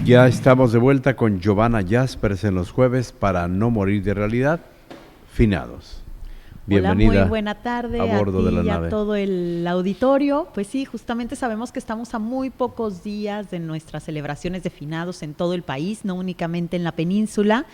Ya estamos de vuelta con Giovanna Jaspers en los jueves para No Morir de Realidad, Finados. Bienvenida. Hola, muy buena tarde a bordo ti de la y nave. a todo el auditorio. Pues sí, justamente sabemos que estamos a muy pocos días de nuestras celebraciones de finados en todo el país, no únicamente en la península.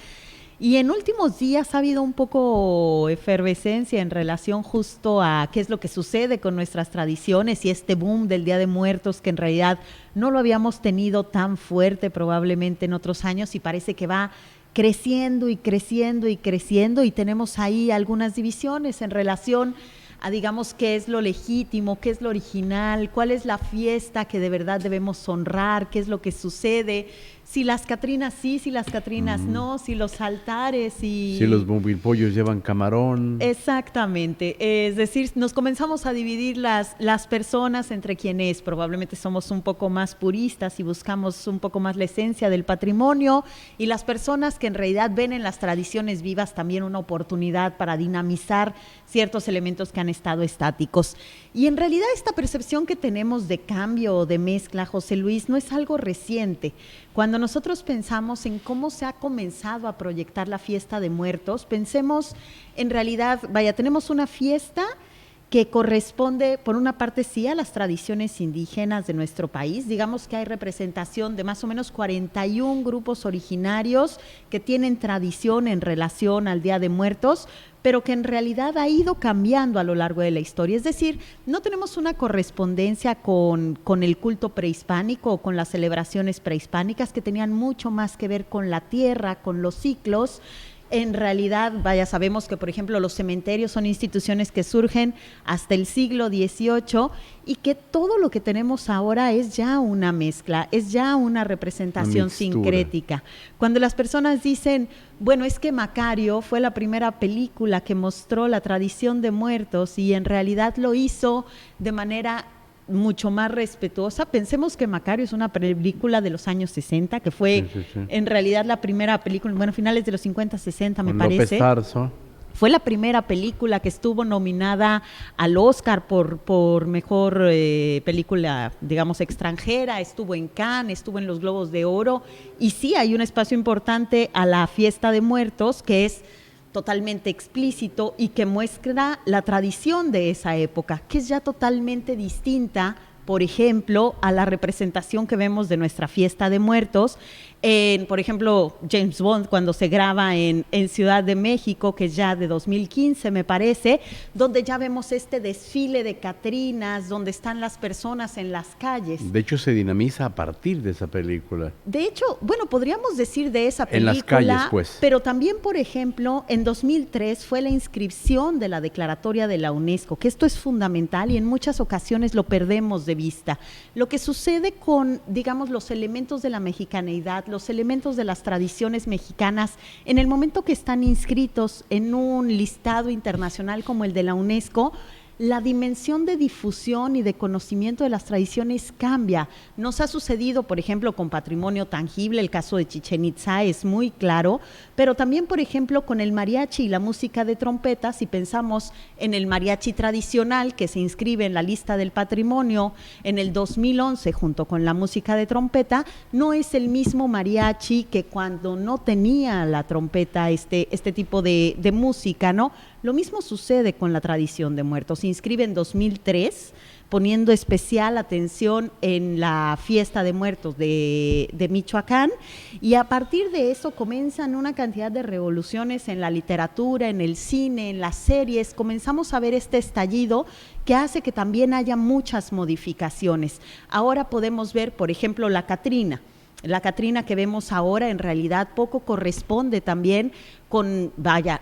Y en últimos días ha habido un poco efervescencia en relación justo a qué es lo que sucede con nuestras tradiciones y este boom del Día de Muertos, que en realidad no lo habíamos tenido tan fuerte probablemente en otros años y parece que va creciendo y creciendo y creciendo, y tenemos ahí algunas divisiones en relación a, digamos, qué es lo legítimo, qué es lo original, cuál es la fiesta que de verdad debemos honrar, qué es lo que sucede, si las Catrinas sí, si las Catrinas no, si los altares y... Si los bombilpollos llevan camarón. Exactamente, es decir, nos comenzamos a dividir las personas entre quienes probablemente somos un poco más puristas y buscamos un poco más la esencia del patrimonio, y las personas que en realidad ven en las tradiciones vivas también una oportunidad para dinamizar ciertos elementos que han estado estáticos. Y en realidad esta percepción que tenemos de cambio o de mezcla, José Luis, no es algo reciente. Cuando nosotros pensamos en cómo se ha comenzado a proyectar la fiesta de muertos, pensemos en realidad, tenemos una fiesta que corresponde, por una parte, sí, a las tradiciones indígenas de nuestro país. Digamos que hay representación de más o menos 41 grupos originarios que tienen tradición en relación al Día de Muertos, pero que en realidad ha ido cambiando a lo largo de la historia. Es decir, no tenemos una correspondencia con el culto prehispánico o con las celebraciones prehispánicas, que tenían mucho más que ver con la tierra, con los ciclos. En realidad, sabemos que, por ejemplo, los cementerios son instituciones que surgen hasta el siglo XVIII, y que todo lo que tenemos ahora es ya una mezcla, es ya una representación sincrética. Cuando las personas dicen, bueno, es que Macario fue la primera película que mostró la tradición de muertos y en realidad lo hizo de manera mucho más respetuosa. Pensemos que Macario es una película de los años 60, que fue en realidad la primera película, finales de los 50, 60 me parece. López Tarso. Fue la primera película que estuvo nominada al Oscar por mejor película, digamos, extranjera. Estuvo en Cannes, estuvo en los Globos de Oro, y sí hay un espacio importante a la fiesta de muertos que es totalmente explícito y que muestra la tradición de esa época, que es ya totalmente distinta, por ejemplo, a la representación que vemos de nuestra fiesta de muertos por ejemplo, James Bond, cuando se graba en Ciudad de México, que es ya de 2015, me parece, donde ya vemos este desfile de catrinas, donde están las personas en las calles. De hecho, se dinamiza a partir de esa película. De hecho, podríamos decir de esa película, en las calles, pues. Pero también, por ejemplo, en 2003 fue la inscripción de la declaratoria de la UNESCO, que esto es fundamental y en muchas ocasiones lo perdemos de vista. Lo que sucede con, digamos, los elementos de la mexicaneidad, los elementos de las tradiciones mexicanas, en el momento que están inscritos en un listado internacional como el de la UNESCO, la dimensión de difusión y de conocimiento de las tradiciones cambia. Nos ha sucedido, por ejemplo, con patrimonio tangible, el caso de Chichén Itzá es muy claro, pero también, por ejemplo, con el mariachi y la música de trompeta. Si pensamos en el mariachi tradicional, que se inscribe en la lista del patrimonio en el 2011 junto con la música de trompeta, no es el mismo mariachi que cuando no tenía la trompeta este tipo de música, ¿no? Lo mismo sucede con la tradición de muertos. Se inscribe en 2003, poniendo especial atención en la fiesta de muertos de Michoacán, y a partir de eso comienzan una cantidad de revoluciones en la literatura, en el cine, en las series. Comenzamos a ver este estallido que hace que también haya muchas modificaciones. Ahora podemos ver, por ejemplo, la Catrina. La Catrina que vemos ahora en realidad poco corresponde también con,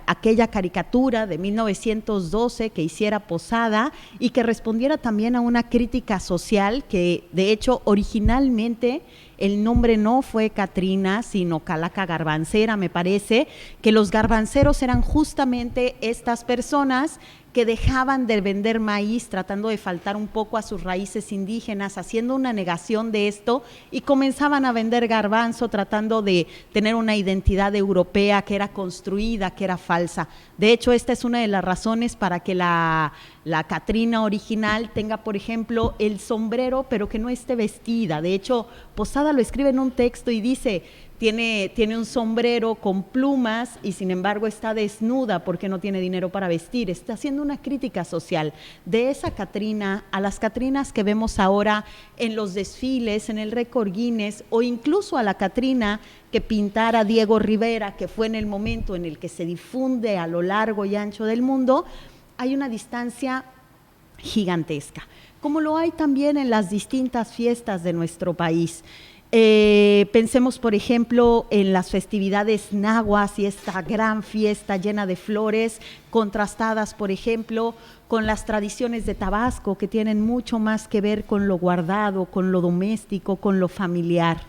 aquella caricatura de 1912 que hiciera Posada y que respondiera también a una crítica social que, de hecho, originalmente el nombre no fue Catrina, sino Calaca Garbancera, me parece, que los garbanceros eran justamente estas personas que dejaban de vender maíz, tratando de faltar un poco a sus raíces indígenas, haciendo una negación de esto, y comenzaban a vender garbanzo, tratando de tener una identidad europea que era construida, que era falsa. De hecho, esta es una de las razones para que la Catrina original tenga, por ejemplo, el sombrero, pero que no esté vestida. De hecho, Posada lo escribe en un texto y dice, tiene un sombrero con plumas y sin embargo está desnuda porque no tiene dinero para vestir. Está haciendo una crítica social. De esa Catrina a las Catrinas que vemos ahora en los desfiles, en el récord Guinness, o incluso a la Catrina que pintara Diego Rivera, que fue en el momento en el que se difunde a lo largo y ancho del mundo, hay una distancia gigantesca, como lo hay también en las distintas fiestas de nuestro país. Pensemos, por ejemplo, en las festividades nahuas y esta gran fiesta llena de flores, contrastadas, por ejemplo, con las tradiciones de Tabasco, que tienen mucho más que ver con lo guardado, con lo doméstico, con lo familiar.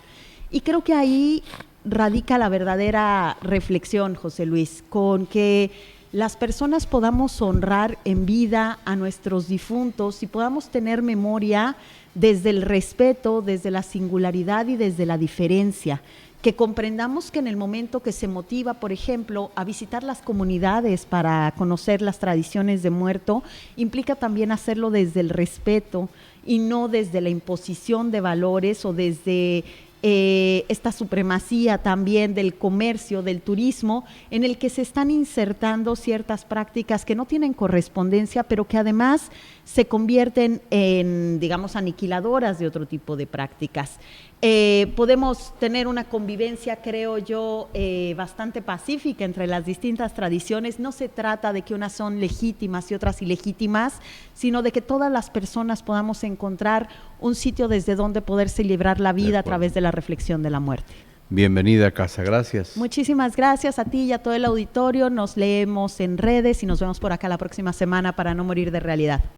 Y creo que ahí radica la verdadera reflexión, José Luis, con que las personas podamos honrar en vida a nuestros difuntos y podamos tener memoria desde el respeto, desde la singularidad y desde la diferencia, que comprendamos que en el momento que se motiva, por ejemplo, a visitar las comunidades para conocer las tradiciones de muerto, implica también hacerlo desde el respeto y no desde la imposición de valores o desde esta supremacía también del comercio, del turismo, en el que se están insertando ciertas prácticas que no tienen correspondencia, pero que además se convierten en, digamos, aniquiladoras de otro tipo de prácticas. Podemos tener una convivencia, creo yo, bastante pacífica entre las distintas tradiciones. No se trata de que unas son legítimas y otras ilegítimas, sino de que todas las personas podamos encontrar un sitio desde donde poder celebrar la vida a través de la reflexión de la muerte. Bienvenida a casa, gracias. Muchísimas gracias a ti y a todo el auditorio. Nos leemos en redes y nos vemos por acá la próxima semana para no morir de realidad.